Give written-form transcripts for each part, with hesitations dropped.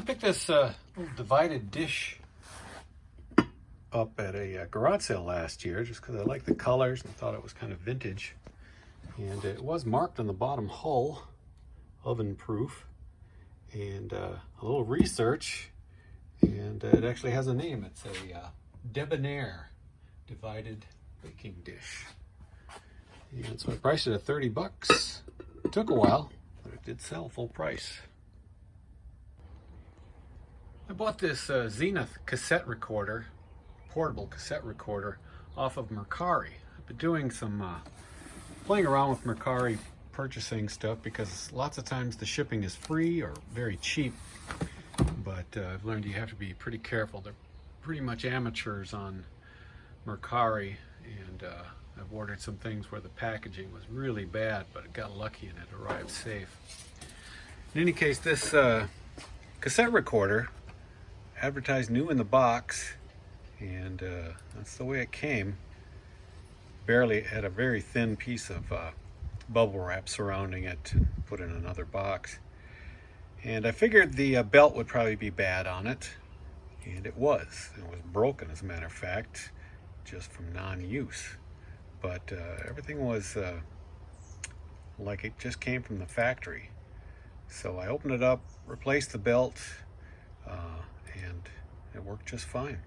picked this little divided dish up at a garage sale last year just because I liked the colors and thought it was kind of vintage. And it was marked on the bottom hull, oven proof, and a little research, and it actually has a name. It's a debonair divided baking dish. And so I priced it at 30 bucks. It took a while, but it did sell full price. I bought this Zenith cassette recorder, portable cassette recorder, off of Mercari. I've been doing some playing around with Mercari purchasing stuff because lots of times the shipping is free or very cheap, but I've learned you have to be pretty careful. They're pretty much amateurs on Mercari, and I've ordered some things where the packaging was really bad, but it got lucky and it arrived safe. In any case, this cassette recorder advertised new in the box, and that's the way it came. Barely had a very thin piece of bubble wrap surrounding it, and put in another box. And I figured the belt would probably be bad on it, and it was. It was broken, as a matter of fact, just from non-use. But everything was like it just came from the factory. So I opened it up, replaced the belt, and it worked just fine.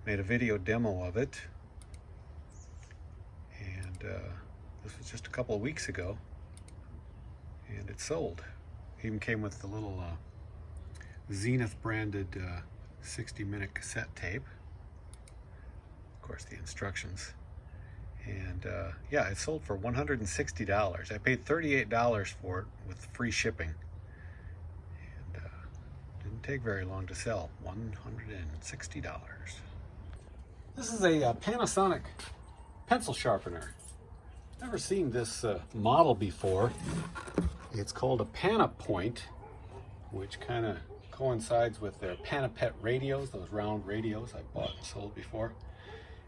Made a video demo of it, and this was just a couple of weeks ago, and it sold. It even came with the little Zenith branded 60-minute cassette tape. Of course, the instructions. And yeah, it sold for $160. I paid $38 for it with free shipping. And didn't take very long to sell. $160. This is a Panasonic pencil sharpener. Never seen this model before. It's called a Panapoint, which kind of coincides with their Panapet radios, those round radios I bought and sold before.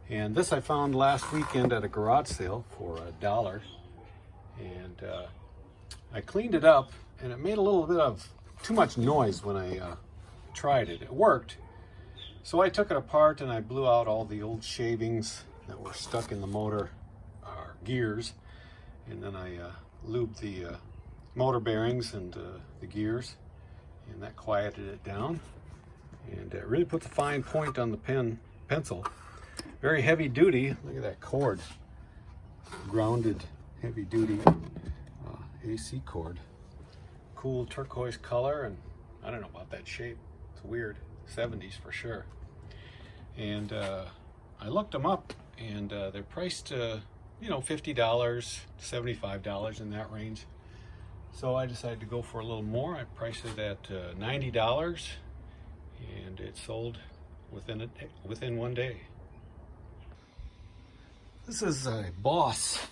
And this I found last weekend at a garage sale for $1. And I cleaned it up, and it made a little bit of too much noise when I tried it. It worked. So I took it apart and I blew out all the old shavings that were stuck in the motor gears. And then I lubed the motor bearings and the gears, and that quieted it down. And it really puts a fine point on the pencil. Very heavy duty. Look at that cord. Grounded, heavy duty AC cord. Cool turquoise color, and I don't know about that shape. It's weird. 70s for sure. And I looked them up, and they're priced you know, $50, $75 in that range. So I decided to go for a little more. I priced it at $90, and it sold within one day. This is a Boss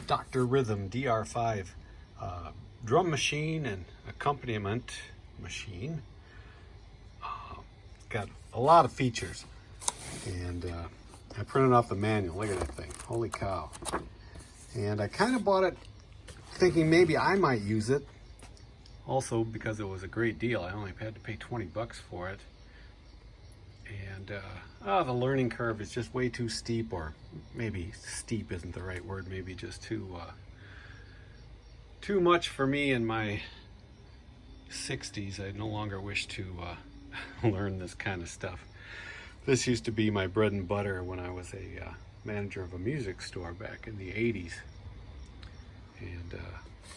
Dr. Rhythm DR5 drum machine and accompaniment machine. It's got a lot of features, and I printed off the manual. Look at that thing. Holy cow. And I kind of bought it thinking maybe I might use it. Also because it was a great deal. I only had to pay 20 bucks for it. And the learning curve is just way too steep, or maybe steep isn't the right word, maybe just too much for me in my 60s. I no longer wish to learn this kind of stuff. This used to be my bread and butter when I was a manager of a music store back in the 80s. And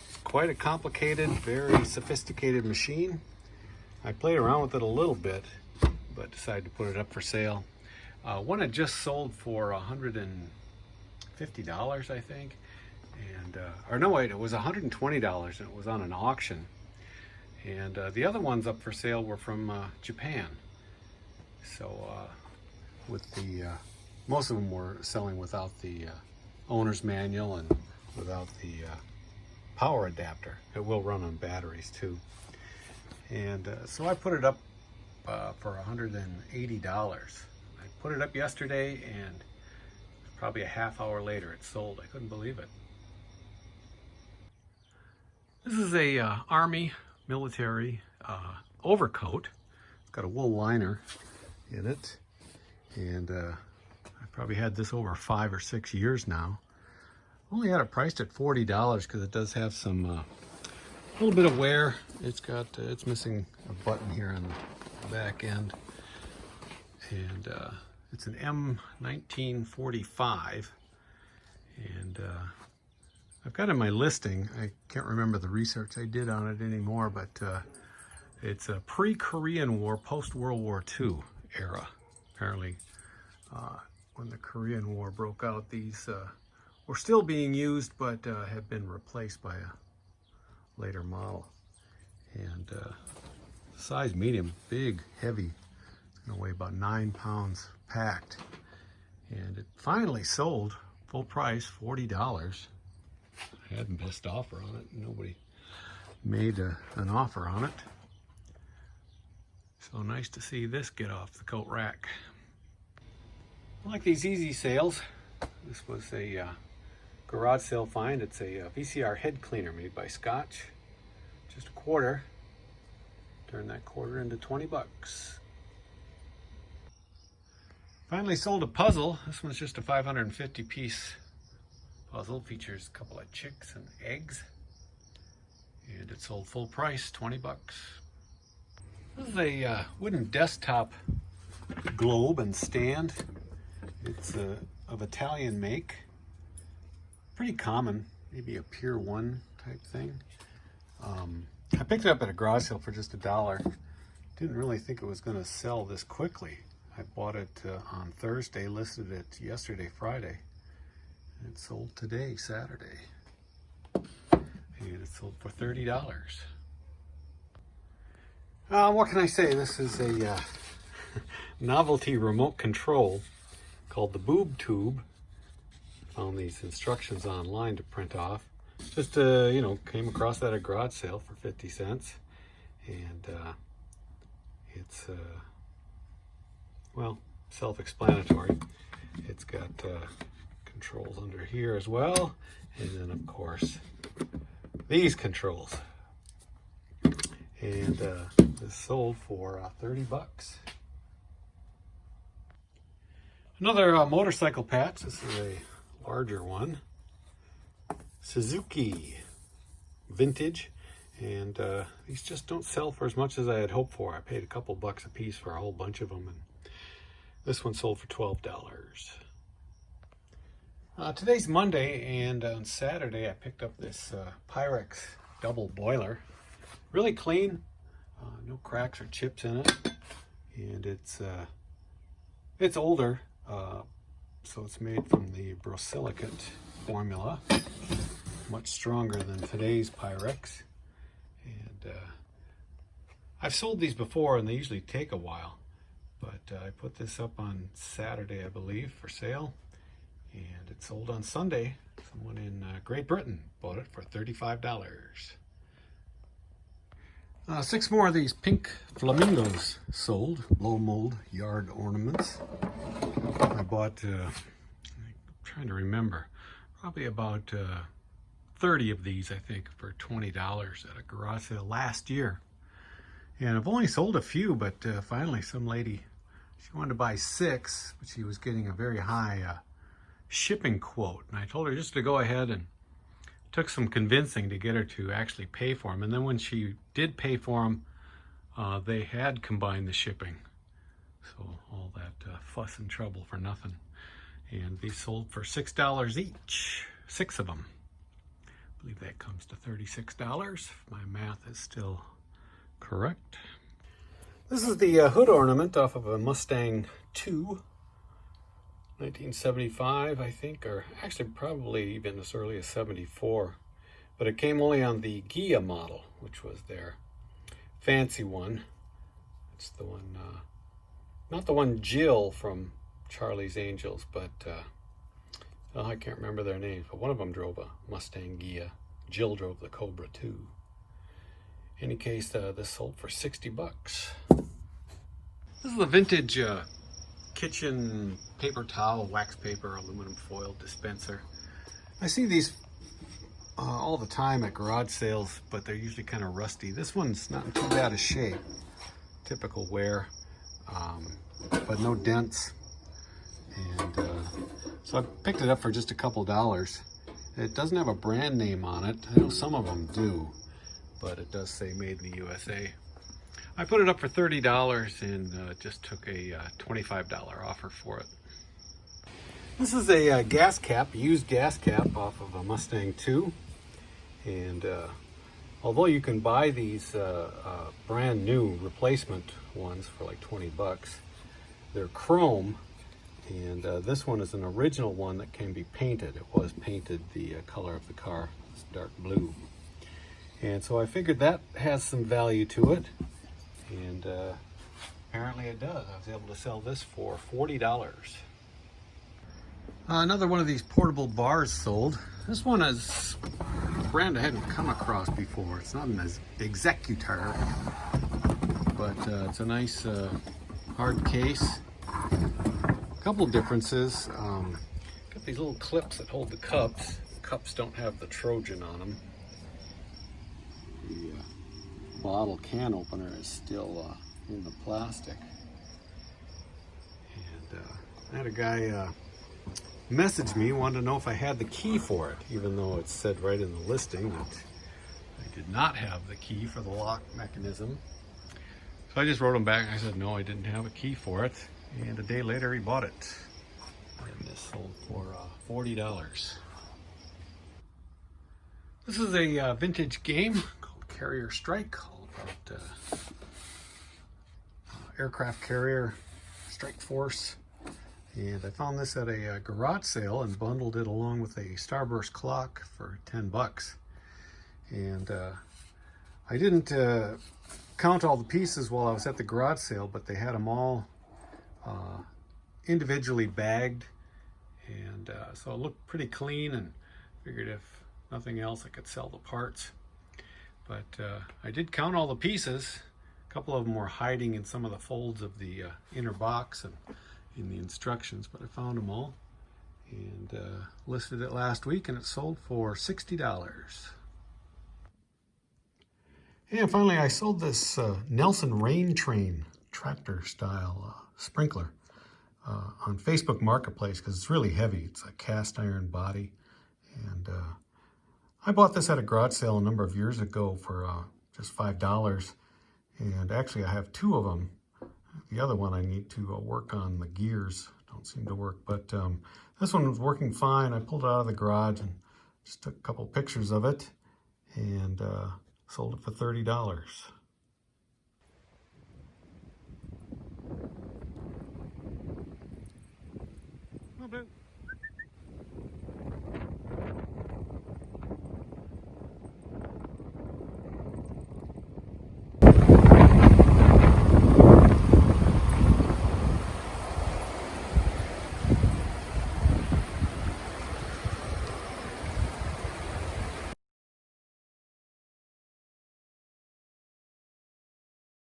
it's quite a complicated, very sophisticated machine. I played around with it a little bit, but decided to put it up for sale. One had just sold for $150, I think. And, or no, wait, it was $120, and it was on an auction. And the other ones up for sale were from Japan. So with the most of them were selling without the owner's manual and without the power adapter. It will run on batteries too. And so I put it up for $180. I put it up yesterday, and probably a half hour later it sold. I couldn't believe it. This is a Army military overcoat. It's got a wool liner in it, and I probably had this over 5 or 6 years now. Only had it priced at $40 because it does have some a little bit of wear. It's missing a button here on the back end, and it's an M1945, and I've got in my listing, I can't remember the research I did on it anymore, but it's a pre-Korean War, post-World War II era. Apparently, when the Korean War broke out, these were still being used, but have been replaced by a later model. And size medium, big, heavy. It's gonna weigh about 9 pounds packed. And it finally sold full price, $40. I had the best offer on it. Nobody made an offer on it. So nice to see this get off the coat rack. I like these easy sales. This was a garage sale find. It's a VCR head cleaner made by Scotch. Just a quarter. Turn that quarter into 20 bucks. Finally sold a puzzle. This one's just a 550 piece puzzle. Features a couple of chicks and eggs. And it sold full price, 20 bucks. This is a wooden desktop globe and stand. It's of Italian make. Pretty common, maybe a Pier 1 type thing. I picked it up at a garage sale for just $1. Didn't really think it was going to sell this quickly. I bought it on Thursday, listed it yesterday, Friday. And it sold today, Saturday. And it sold for $30. What can I say? This is a novelty remote control called the Boob Tube. Found these instructions online to print off. Just came across that at a garage sale for 50 cents. And it's well, self-explanatory. It's got controls under here as well, and then of course these controls. And this sold for 30 bucks. Another motorcycle patch. This is a larger one. Suzuki vintage, and these just don't sell for as much as I had hoped for. I paid a couple bucks a piece for a whole bunch of them, and this one sold for $12. Today's Monday, and on Saturday I picked up this Pyrex double boiler. Really clean, no cracks or chips in it, and it's older, so it's made from the borosilicate formula, much stronger than today's Pyrex. And I've sold these before, and they usually take a while, but I put this up on Saturday, I believe, for sale, and it sold on Sunday. Someone in Great Britain bought it for $35. 6 more of these pink flamingos sold, blow mold yard ornaments. I bought, I'm trying to remember, probably about 30 of these, I think, for $20 at a garage sale last year. And I've only sold a few, but finally some lady, she wanted to buy 6, but she was getting a very high shipping quote. And I told her just to go ahead, and took some convincing to get her to actually pay for them. And then when she did pay for them, they had combined the shipping. So all that fuss and trouble for nothing. And these sold for $6 each, 6 of them. I believe that comes to $36, if my math is still correct. This is the hood ornament off of a Mustang 2, 1975, I think, or actually probably even as early as 74. But it came only on the Ghia model, which was their fancy one. It's the one, not the one Jill from Charlie's Angels, but I can't remember their names, but one of them drove a Mustang Ghia. Jill drove the Cobra 2. In any case, this sold for 60 bucks. This is the vintage kitchen paper towel, wax paper, aluminum foil dispenser. I see these all the time at garage sales, but they're usually kind of rusty. This one's not in too bad a shape. Typical wear, but no dents. And so I picked it up for just a couple dollars. It doesn't have a brand name on it. I know some of them do, but it does say made in the USA. I put it up for $30 and just took a $25 offer for it. This is a gas cap, used gas cap off of a Mustang 2. And although you can buy these brand new replacement ones for like 20 bucks, they're chrome. And this one is an original one that can be painted. It was painted the color of the car, it's dark blue. And so I figured that has some value to it. And apparently it does. I was able to sell this for $40. Another one of these portable bars sold. This one is a brand I hadn't come across before. It's not an Executor, but it's a nice hard case. A couple differences. Got these little clips that hold the cups. The cups don't have the Trojan on them. The bottle can opener is still in the plastic. And I had a guy messaged me, wanted to know if I had the key for it, even though it said right in the listing that I did not have the key for the lock mechanism. So I just wrote him back. I said no, I didn't have a key for it. And a day later he bought it. And this sold for $40. This is a vintage game called Carrier Strike, all about aircraft carrier strike force. And I found this at a garage sale and bundled it along with a Starburst clock for 10 bucks. And I didn't count all the pieces while I was at the garage sale, but they had them all individually bagged. And so it looked pretty clean, and figured if nothing else I could sell the parts. But I did count all the pieces. A couple of them were hiding in some of the folds of the inner box and in the instructions, but I found them all and listed it last week, and it sold for $60. And finally I sold this Nelson Rain Train tractor style sprinkler on Facebook Marketplace because it's really heavy. It's a cast iron body, and I bought this at a garage sale a number of years ago for just $5, and actually I have two of them. The other one I need to work on the gears, don't seem to work, but this one was working fine. I pulled it out of the garage and just took a couple pictures of it and sold it for $30. Well,